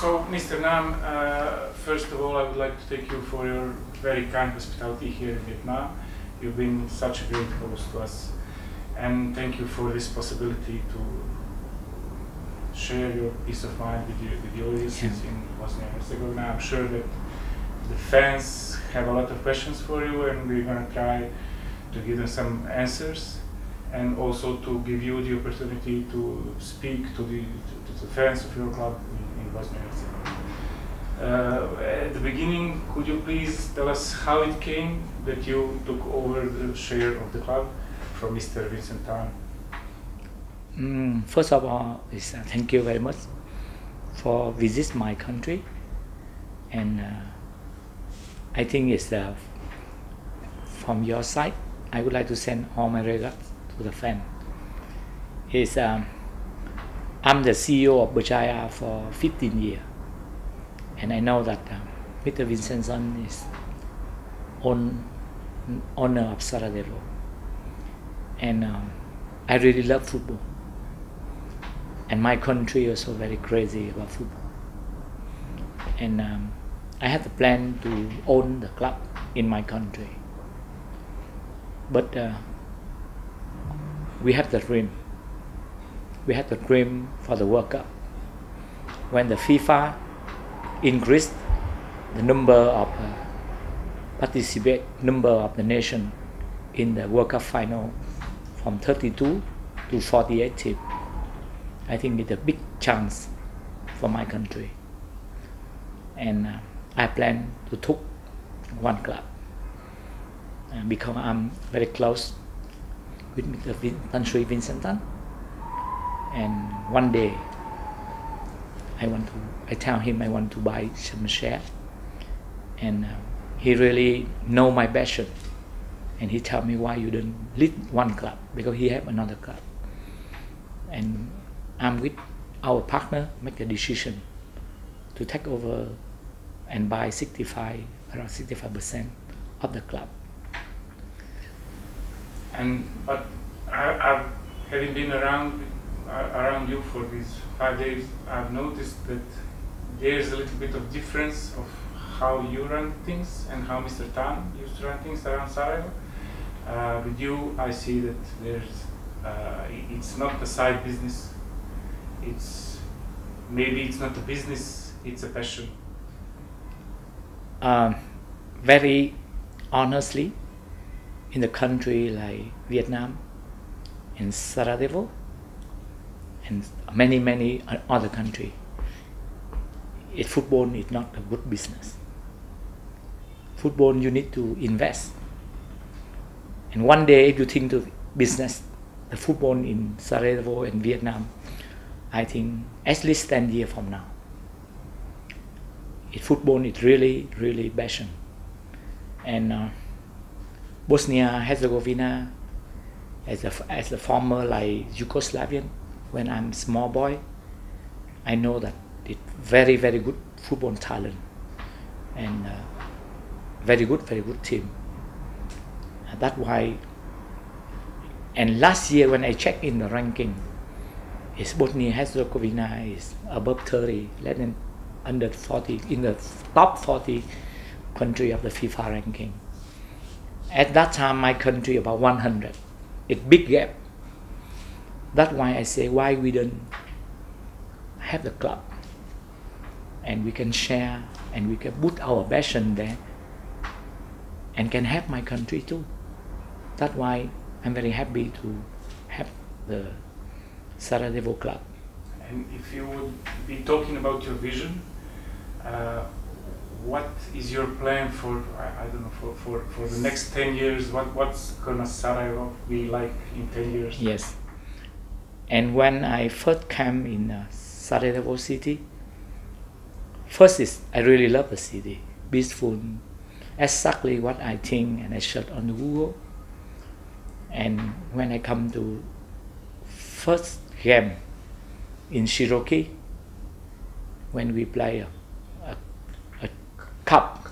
So, Mr. Nam, first of all, I would like to thank you for your very kind hospitality here in Vietnam. You've been such a great host to us, and thank you for this possibility to share your peace of mind with the audiences in Bosnia and Herzegovina. I'm sure that the fans have a lot of questions for you, and we're going to try to give them some answers, and also to give you the opportunity to speak to the fans of your club in Bosnia and Herzegovina. At the beginning, could you please tell us how it came that you took over the share of the club from Mr. Vincent Tan? First of all, thank you very much for visit my country, and I think it's from your side. I would like to send all my regards to the fan. I'm the CEO of Berjaya for 15 years, and I know that Mr. Vincent Tan is owner of Sarajevo, and I really love football, and my country is also very crazy about football, and I have the plan to own the club in my country, but we have the dream. We had the dream for the World Cup. When the FIFA increased the number of number of the nation in the World Cup final from 32 to 48 teams, I think it's a big chance for my country. And I plan to take one club because I'm very close with Mr. Country Vincent Tan. And one day, I tell him I want to buy some share, and he really know my passion, and he tell me why you don't lead one club, because he have another club, and I'm with our partner make a decision to take over and buy around 65% of the club. But I've having been around you for these 5 days, I've noticed that there's a little bit of difference of how you run things and how Mr. Tan used to run things around Sarajevo. With you, I see that it's not a side business. Maybe it's not a business, it's a passion. Very honestly, in a country like Vietnam, in Sarajevo, and many other countries, football is not a good business. Football, you need to invest. And one day, if you think to business, the football in Sarajevo and Vietnam, I think at least 10 years from now, football is really passion. And Bosnia-Herzegovina, as a former like Yugoslavian, when I'm small boy, I know that it's very good football talent, and very good team. That's why. And last year when I checked in the ranking, Bosnia-Herzegovina is above 30, less than under 40, in the top 40 country of the FIFA ranking. At that time, my country about 100. It's big gap. That's why I say why we don't have the club, and we can share, and we can put our passion there, and can help my country too. That's why I'm very happy to have the Sarajevo club. And if you would be talking about your vision, what is your plan for, I don't know, for the next 10 years? What's gonna Sarajevo be like in 10 years? Yes. And when I first came in Sarajevo city, first is I really love the city, peaceful, exactly what I think, and I search on Google. And when I come to first game in Cherokee, when we play a cup,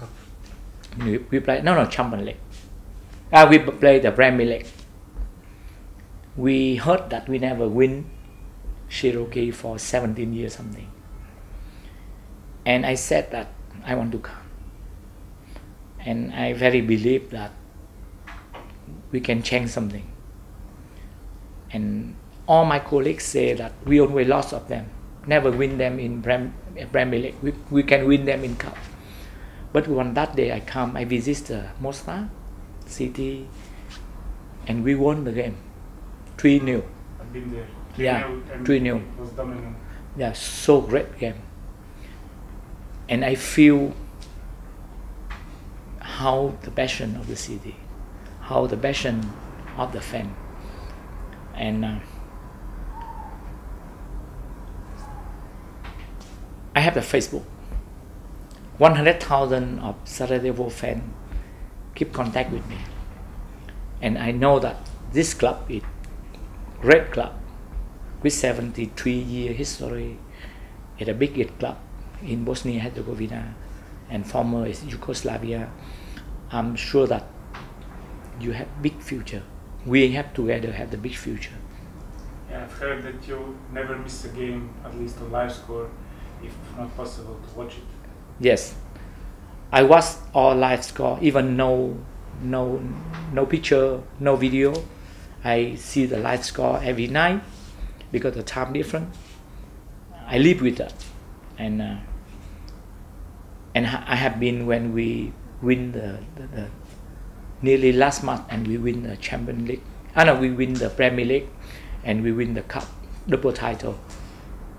we play Champions League. We play the Premier League. We heard that we never win Cherokee for 17 years something. And I said that I want to come. And I very believe that we can change something. And all my colleagues say that we always lost of them, never win them in Premier League. We can win them in Cup. But on that day I come, I visit Mostar City, and we won the game 3-0. I've been there. 3-0, Yeah, and 3-0. It was dominant. Yeah, so great game. And I feel how the passion of the city, how the passion of the fan. And I have the Facebook. 100,000 of Sarajevo fans keep contact with me. And I know that this club is great club with 73-year history. It's the biggest club in Bosnia-Herzegovina and former Yugoslavia. I'm sure that you have big future. We have together have the big future. Yeah, I've heard that you never miss a game, at least on live score, if not possible to watch it. Yes, I watch all live score, even no picture, no video. I see the live score every night because the time different. I live with that, and I have been when we win the nearly last month, and we win the Champions League. We win the Premier League, and we win the Cup, double title.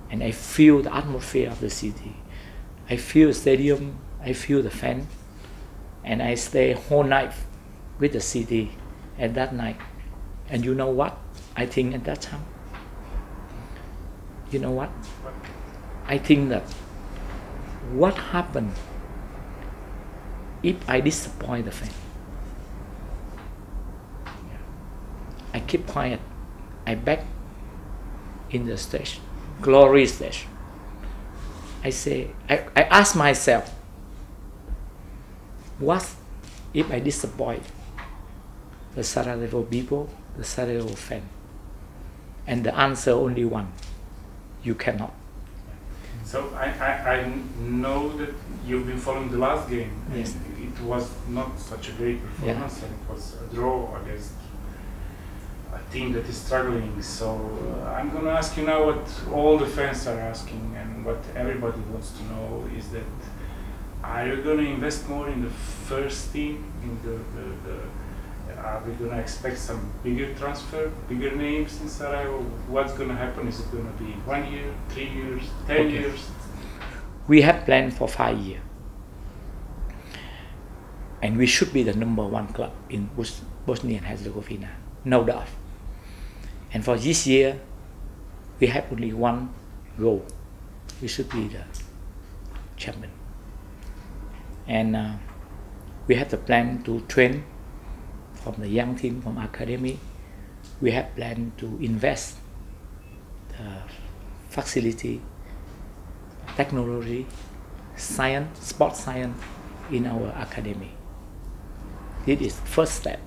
And I feel the atmosphere of the city. I feel the stadium. I feel the fan, and I stay whole night with the city at that night. And you know what? I think at that time, you know what? I think that what happened if I disappoint the fan? I keep quiet. I back in the stage, glory stage. I say, I ask myself, what if I disappoint the Sarajevo people, the Sarajevo fan? And the answer only one: you cannot. So I know that you've been following the last game. Yes. And it was not such a great performance, Yeah. and it was a draw against a team that is struggling. So I'm going to ask you now what all the fans are asking, and what everybody wants to know is that, are you going to invest more in the first team? Are we going to expect some bigger transfer, bigger names in Sarajevo? What's going to happen? Is it going to be 1 year, 3 years, 10 years? We have planned for 5 years. And we should be the #1 club in Bosnia and Herzegovina, no doubt. And for this year, we have only one goal. We should be the champion. And we have the plan to train from the young team from academy. We have planned to invest the facility, technology, science, sports science in our academy. This is first step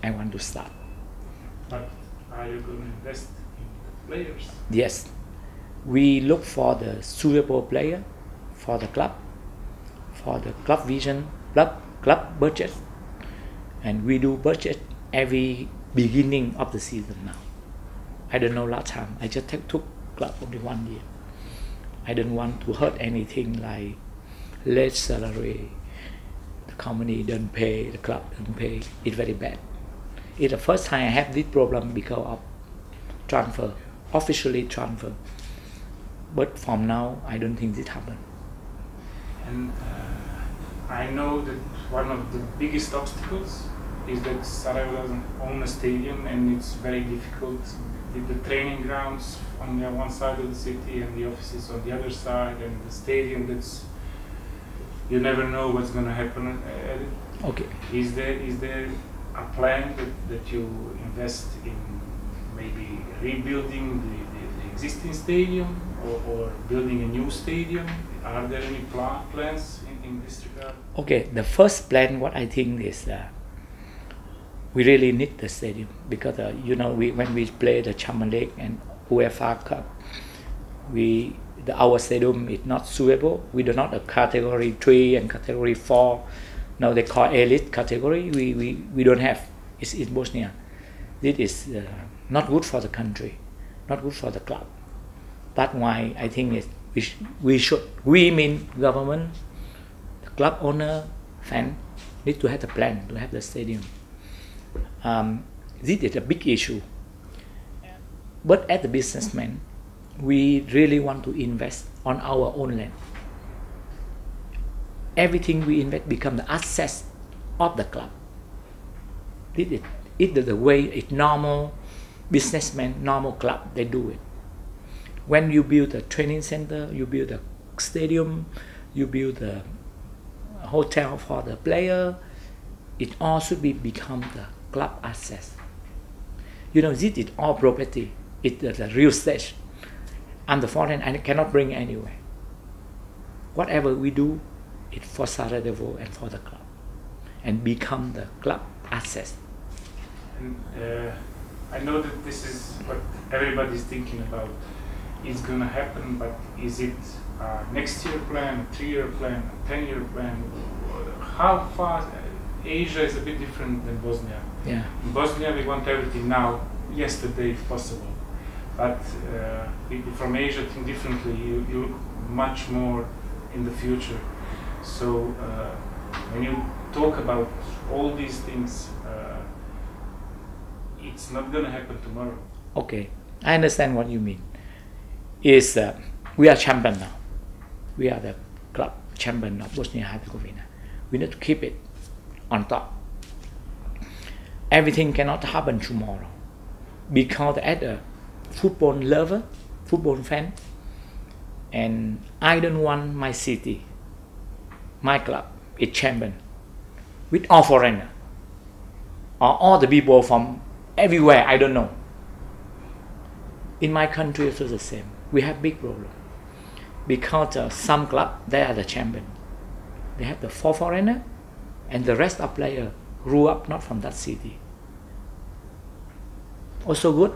I want to start. But are you going to invest in the players? Yes, we look for the suitable player for the club vision, club budget, and we do budget every beginning of the season now. I don't know last time. I just took club only 1 year. I don't want to hurt anything like late salary. The company don't pay, the club don't pay. It's very bad. It's the first time I have this problem because of transfer, officially transfer. But from now, I don't think this happen. And I know that one of the biggest obstacles is that Sarajevo doesn't own a stadium, and it's very difficult with the training grounds on the one side of the city and the offices on the other side, and the stadium that's, you never know what's going to happen at it. Okay. Is there a plan that you invest in maybe rebuilding the existing stadium, or building a new stadium? Are there any plans in this regard? Okay, the first plan, what I think is we really need the stadium, because when we play the Champions League and UEFA Cup, our stadium is not suitable. We do not a category 3 and category 4. Now they call elite category. We don't have. It's in Bosnia. This is not good for the country, not good for the club. That's why I think we mean government, the club owner, fan, need to have a plan to have the stadium. This is a big issue. But as a businessman, we really want to invest on our own land. Everything we invest become the assets of the club. This is the way it's normal businessman, normal club, they do it. When you build a training center, you build a stadium, you build a hotel for the player, it all should become the club assets. You know, this is all property. It's the real estate. I'm the foreign, I cannot bring anywhere. Whatever we do, it's for Sarajevo and for the club, and become the club assets. And I know that this is what everybody's thinking about. It's gonna happen, but is it next year plan, a 3-year plan, a 10-year plan? How fast? Asia is a bit different than Bosnia. Yeah. In Bosnia, we want everything now, yesterday if possible. But people from Asia think differently. You look much more in the future. So when you talk about all these things, it's not going to happen tomorrow. Okay, I understand what you mean. Is we are champion now. We are the club champion of Bosnia-Herzegovina. We need to keep it on top. Everything cannot happen tomorrow, because as a football lover, football fan, and I don't want my city, my club, is champion with all foreigners or all the people from everywhere. I don't know. In my country, it's the same. We have big problem because some club, they are the champion. They have the 4 foreigners, and the rest of players grew up not from that city. Also good,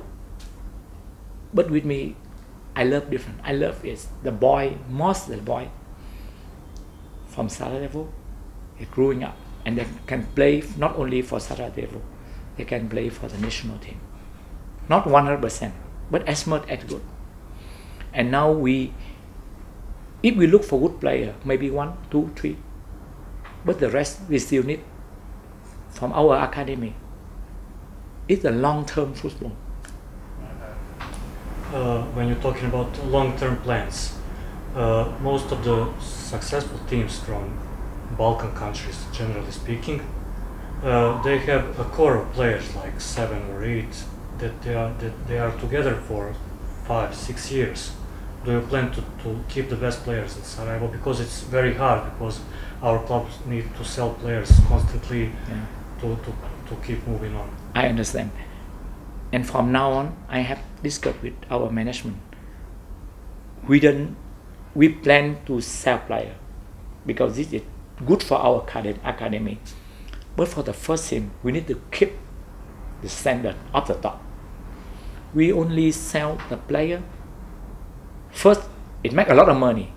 but with me, I love different. I love is the boy, most of the boy from Sarajevo is growing up, and they can play not only for Sarajevo, they can play for the national team. Not 100%, but as much as good. And now if we look for good player, maybe 1, 2, 3, but the rest we still need from our academy. It's a long-term football. When you're talking about long-term plans, most of the successful teams from Balkan countries, generally speaking, they have a core of players like 7 or 8 that they are together for 5, 6 years. Do you plan to keep the best players in Sarajevo? Because it's very hard, because our clubs need to sell players constantly, yeah, to keep moving on. I understand. And from now on, I have discussed with our management. We plan to sell players because this is good for our academy. But for the first team, we need to keep the standard of the top. We only sell the player. First, it makes a lot of money.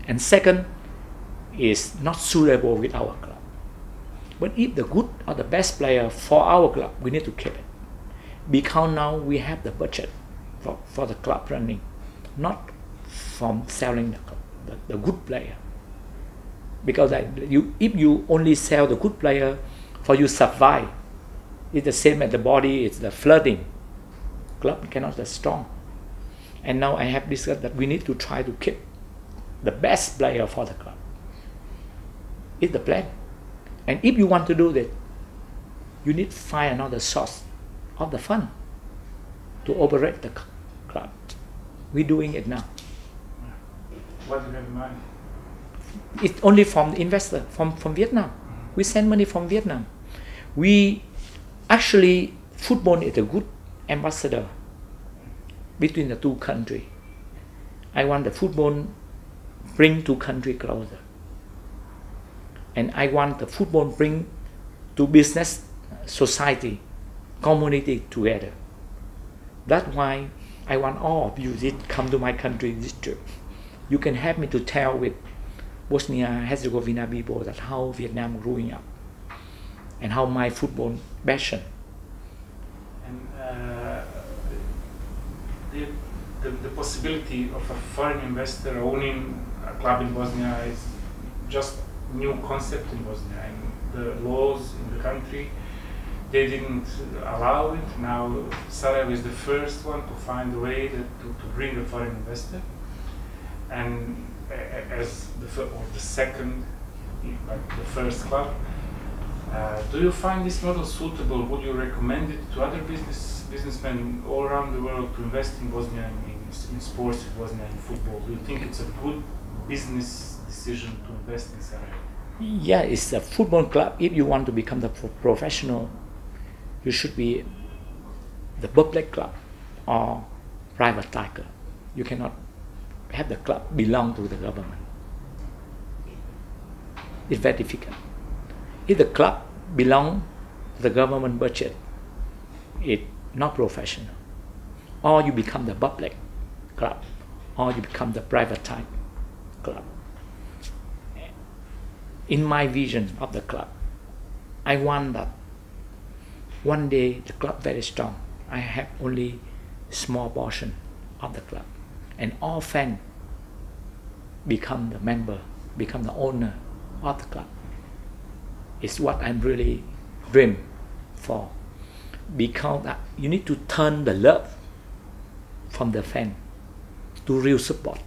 And second, is not suitable with our club. But if the good or the best player for our club, we need to keep it. Because now we have the budget for the club running, not from selling the good player. Because if you only sell the good player for you survive, it's the same as the body, it's the flooding. Club cannot be strong. And now I have discussed that we need to try to keep the best player for the club. It's the plan. And if you want to do that, you need to find another source of the fund to operate the club. We're doing it now. What do you have in mind? It's only from the investor, from Vietnam. We send money from Vietnam. We actually, football is a good ambassador between the two countries. I want the football bring two countries closer. And I want the football bring to business, society, community together. That's why I want all of you that come to my country this trip. You can help me to tell with Bosnia-Herzegovina people that how Vietnam growing up and how my football passion. And the possibility of a foreign investor owning a club in Bosnia is just new concept in Bosnia, and the laws in the country, they didn't allow it. Now Sarajevo is the first one to find a way to bring a foreign investor, and as the second, like the first club. Do you find this model suitable? Would you recommend it to other businessmen all around the world to invest in Bosnia, in sports in Bosnia, in football? Do you think it's a good business decision to invest in Sarajevo? Yeah, it's a football club. If you want to become the professional, you should be the public club or private tiger. You cannot have the club belong to the government. It's very difficult. If the club belong to the government budget, it's not professional. Or you become the public club, or you become the private type club. In my vision of the club, I want that one day the club very strong. I have only small portion of the club, and all fans become the member, become the owner of the club. It's what I'm really dream for, because you need to turn the love from the fan to real support,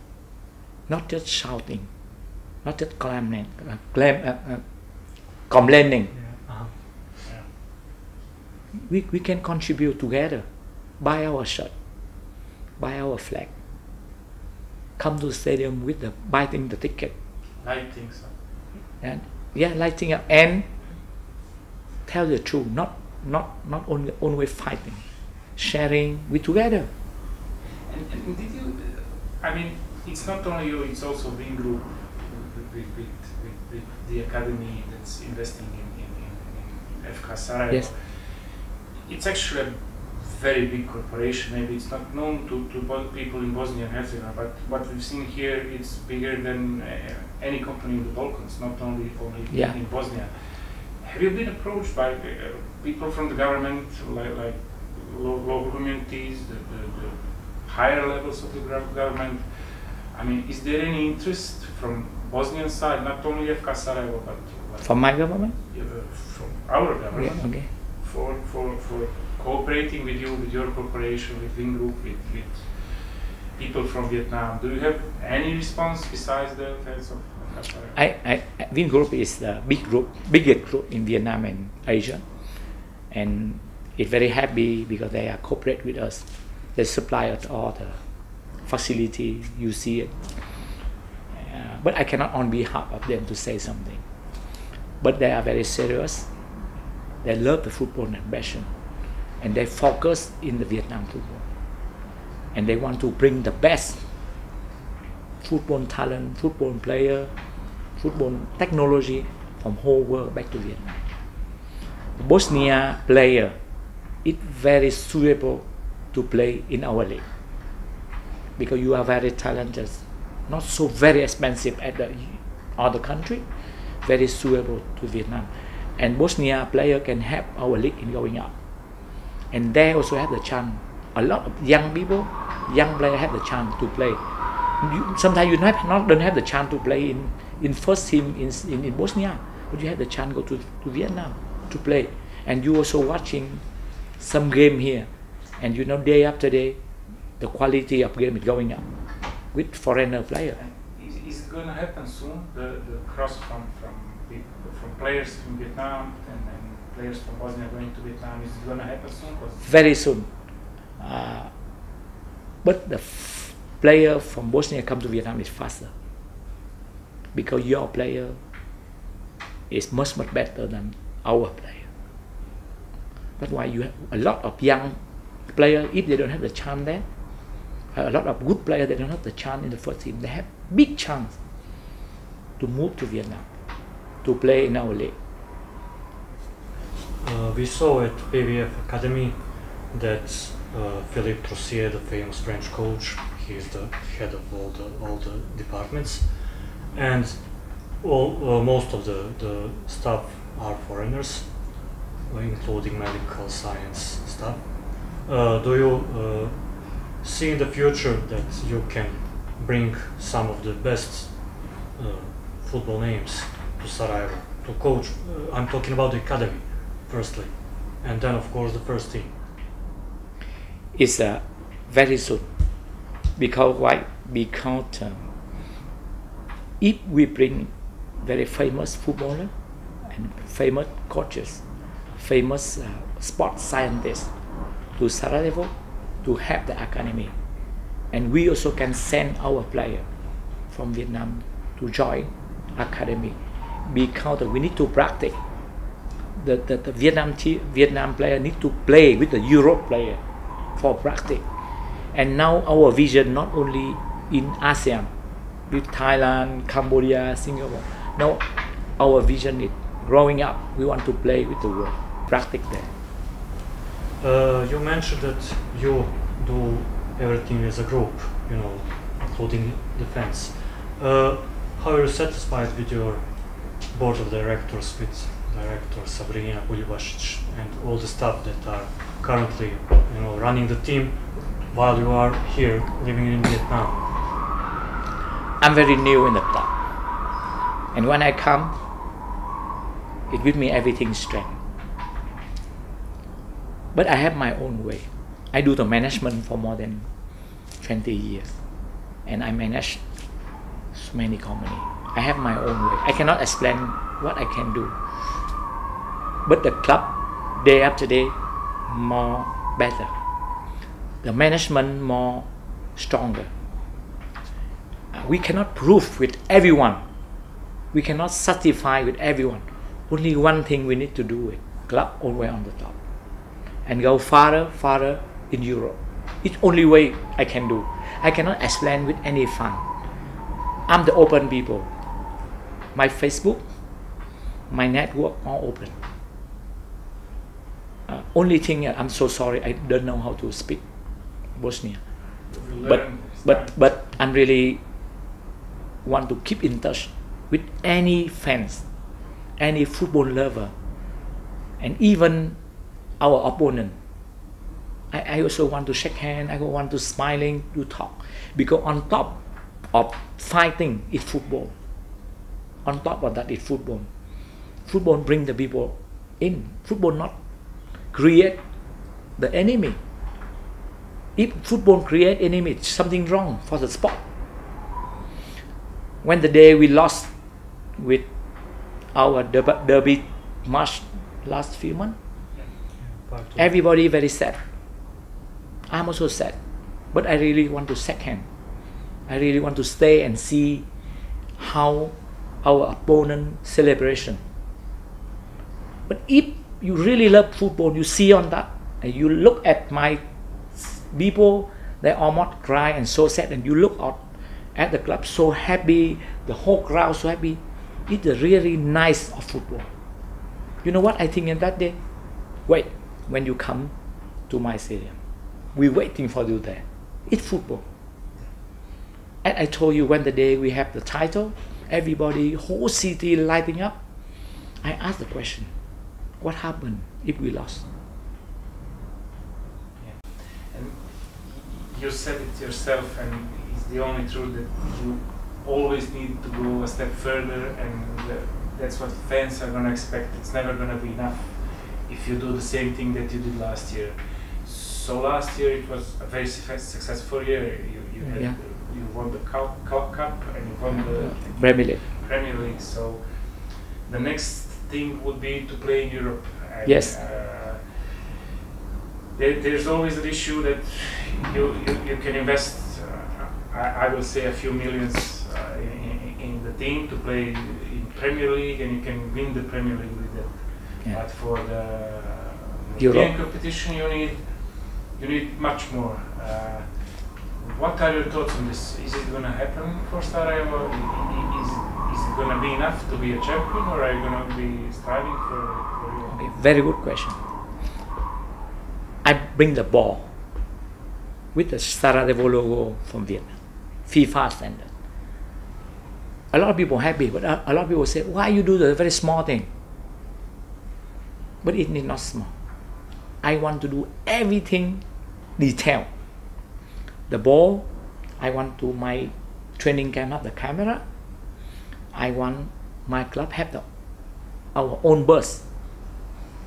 not just shouting, not just complaining. We can contribute together, buy our shirt, buy our flag, come to the stadium with the buying the ticket, Lighting, so. and lighting up and tell the truth, not only fighting, sharing with together. And did you? I mean, it's not only you; it's also Wing Group with the academy that's investing in FK Sarajevo. Yes. It's actually a very big corporation. Maybe it's not known to people in Bosnia and Herzegovina, but what we've seen here, it's bigger than any company in the Balkans, not only in Bosnia. Have you been approached by people from the government, like local communities, the higher levels of the government? I mean, is there any interest from Bosnian side, not only FK Sarajevo, but like, From my government? from our government? Yeah, okay. For cooperating with you, with your corporation, with Wing Group, with people from Vietnam. Do you have any response besides the fans of Sarajevo? Wing Group is the biggest group in Vietnam and Asia, and it's very happy because they are cooperate with us. They supply us all the facility, you see it. But I cannot on behalf of them to say something. But they are very serious. They love the football and passion, and they focus in the Vietnam football, and they want to bring the best football talent, football player, football technology from whole world back to Vietnam. The Bosnia player is very suitable to play in our league because you are very talented, not so very expensive at the other country, very suitable to Vietnam. And Bosnia player can help our league in going up, and they also have the chance. A lot of young people, young players have the chance to play. Sometimes you don't have the chance to play in first team in Bosnia, but you have the chance to go to Vietnam to play. And you also watching some game here, and you know day after day, the quality of game is going up with foreigner player. Is it going to happen soon? The cross from players from Vietnam and players from Bosnia going to Vietnam, is it going to happen soon? Very soon. But the player from Bosnia come to Vietnam is faster because your player is much better than our player. That's why you have a lot of young players. If they don't have the chance there, a lot of good players, they don't have the chance in the first team. They have big chance to move to Vietnam to play in our league. We saw at PVF Academy that Philippe Troussier, the famous French coach. He is the head of all the departments, and most of the staff are foreigners, including medical science staff. Do you see in the future that you can bring some of the best football names to Sarajevo to coach? I'm talking about the academy, firstly, and then of course the first team. It's very soon. Because why? Because if we bring very famous footballer and famous coaches, famous sports scientists to Sarajevo to have the academy, and we also can send our player from Vietnam to join academy, because we need to practice. The Vietnam player need to play with the Europe player for practice. And now our vision not only in ASEAN, with Thailand, Cambodia, Singapore. Now our vision is growing up. We want to play with the world, practice there. You mentioned that you do everything as a group, including defense. How are you satisfied with your board of directors, with director Sabrina Buljubasic and all the staff that are currently, running the team while you are here living in Vietnam? I'm very new in the club, and when I come, it gives me everything strength. But I have my own way. I do the management for more than 20 years, and I manage so many companies. I have my own way. I cannot explain what I can do. But the club, day after day, more better. The management more stronger. We cannot prove with everyone. We cannot satisfy with everyone. Only one thing we need to do it. Club always on the top. And go farther in Europe. It's only way I can do. I cannot explain with any fun. I'm the open people. My Facebook, my network all open. Only thing, I'm so sorry, I don't know how to speak Bosnia. But I'm really want to keep in touch with any fans, any football lover, and even our opponent. I also want to shake hands. I want to smiling, to talk, because on top of fighting is football. On top of that is football. Football bring the people in. Football not create the enemy. If football create enemy, it's something wrong for the sport. When the day we lost with our derby match last few months, everybody very sad. I'm also sad, but I really want to shake hand. I really want to stay and see how our opponent celebration. But if you really love football, you see on that, and you look at my people, they almost cry and so sad, and you look out at the club so happy, the whole crowd so happy. It's a really nice of football. You know what I think in that day? Wait, when you come to my stadium, we're waiting for you there. It's football. And I told you, when the day we have the title, everybody, whole city lighting up. I asked the question, what happened if we lost? Yeah. And you said it yourself, and it's the only truth, that you always need to go a step further, and that's what fans are going to expect. It's never going to be enough if you do the same thing that you did last year. So last year it was a very successful year. You won the Cup and you won the Premier League. So the next thing would be to play in Europe. And, yes. There's always an issue that you can invest, I will say, a few millions in the team to play in Premier League, and you can win the Premier League with that. Yeah. But for the European competition, you need much more. What are your thoughts on this? Is it going to happen for Sarajevo? Is it going to be enough to be a champion, or are you going to be striving for Europe? Okay, very good question. I bring the ball with the Sarajevo logo from Vietnam, FIFA standard. A lot of people happy, but a lot of people say, why you do the very small thing? But it is not small. I want to do everything detailed. The ball, I want to my training camp have the camera. I want my club have our own bus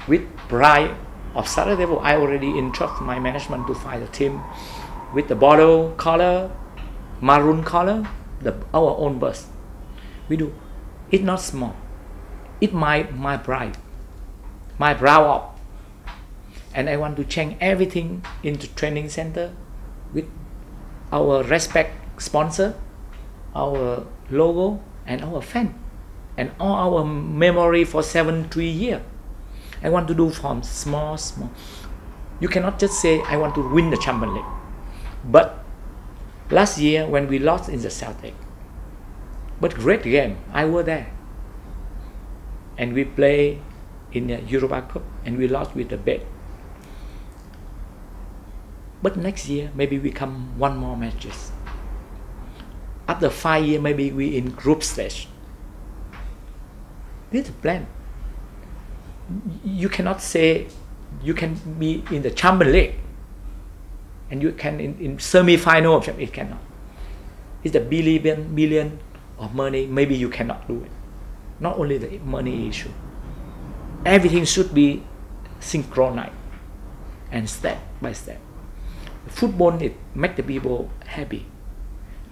with pride of Sarajevo. I already entrust my management to find a team with the border color, maroon color, our own bus. We do. It's not small. It's my pride, my proud of. And I want to change everything into training center with our respect sponsor, our logo, and our fan, and all our memory for 7-3 years. I want to do from small. You cannot just say I want to win the Champions League. But last year when we lost in the Celtic, but great game, I was there. And we play in the Europa Cup and we lost with the bet. But next year maybe we come one more matches. After 5 years maybe we in group stage. This is the plan. You cannot say you can be in the Champions League and you can in semi-final of Champions. It cannot. It's a billion of money. Maybe you cannot do it. Not only the money issue. Everything should be synchronized and step by step. Football it make the people happy,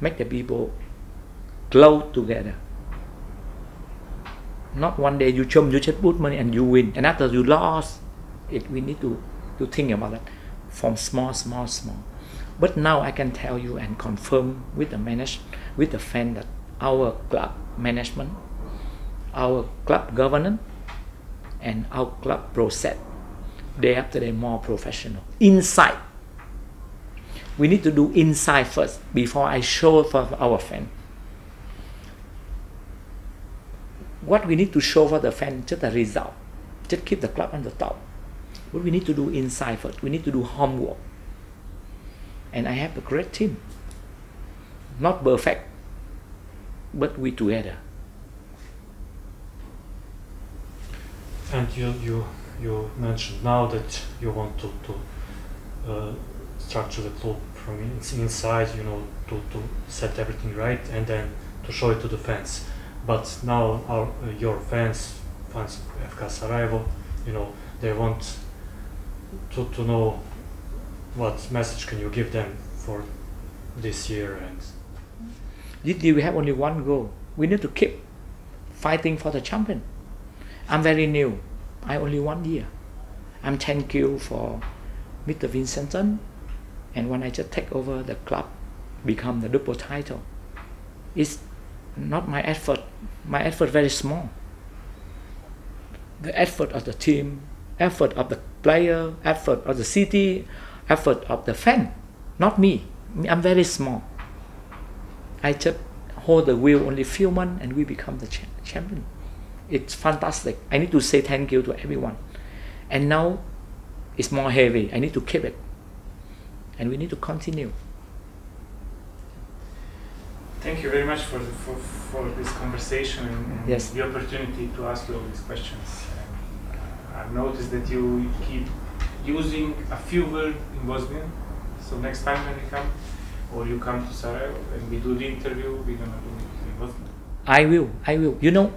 make the people glow together. Not one day you just put money and you win, and after you lost, we need to think about that from small. But now I can tell you and confirm with the fan that our club management, our club governance, and our club process, day after day more professional. Inside, we need to do inside first before I show for our fan. What we need to show for the fan, just the result, just keep the club on the top. What we need to do inside first, we need to do homework. And I have a great team, not perfect, but we together. And you mentioned now that you want to structure the club from inside, to set everything right and then to show it to the fans. But now your fans of FK Sarajevo, they want to know what message can you give them for this year. And this year we have only one goal. We need to keep fighting for the champion. I'm very new. I only 1 year. I'm thank you for Mr. Vincenten, and when I just take over the club, become the double title. It's not my effort. My effort very small. The effort of the team, effort of the player, effort of the city, effort of the fan, not me. I'm very small. I just hold the wheel only few months and we become the champion. It's fantastic. I need to say thank you to everyone. And now it's more heavy. I need to keep it. And we need to continue. Thank you very much for this conversation and yes. the opportunity to ask you all these questions. I've noticed that you keep using a few words in Bosnian. So next time when you come, or you come to Sarajevo and we do the interview, we're going to do it in Bosnian. I will.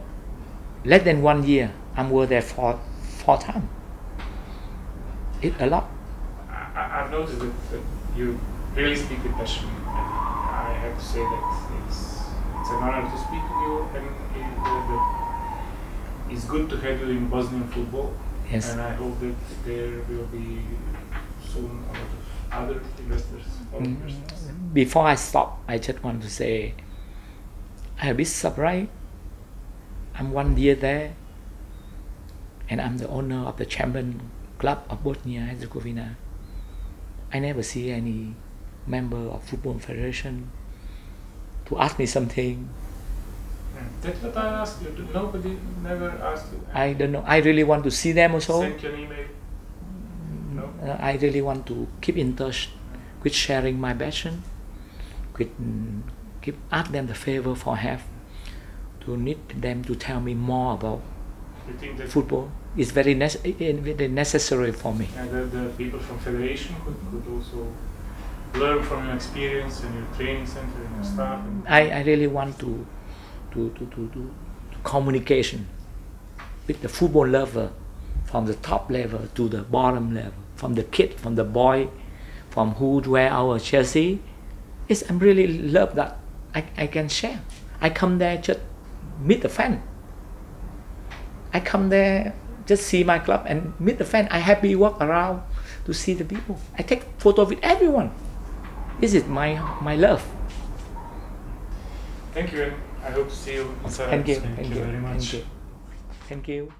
Less than 1 year, I'm there for 4 times. It's a lot. I've noticed that you really speak with passion. I have to say that it's an honor to speak with you, and it's good to have you in Bosnian football. Yes. And I hope that there will be soon a lot of other investors. Before I stop, I just want to say I'm a bit surprised. I'm 1 year there, and I'm the owner of the champion club of Bosnia and Herzegovina. I never see any member of Football Federation to ask me something. That's what I asked you. Nobody never asked you. I don't know. I really want to see them also. Send you an email. No? I really want to keep in touch quit sharing my passion, quit ask them the favor for help, to need them to tell me more about You think that football. It's very necessary for me. the people from federation could also learn from your experience and your training center and your staff? I really want to communication with the football lover, from the top level to the bottom level, from the kid, from the boy, from who wear our jersey. I'm really love that I can share. I come there just meet the fan. I come there just see my club and meet the fan. I happy walk around to see the people. I take photo with everyone. This is my love. Thank you, and I hope to see you in Sarajevo. Thank you. Thank you very much. Thank you.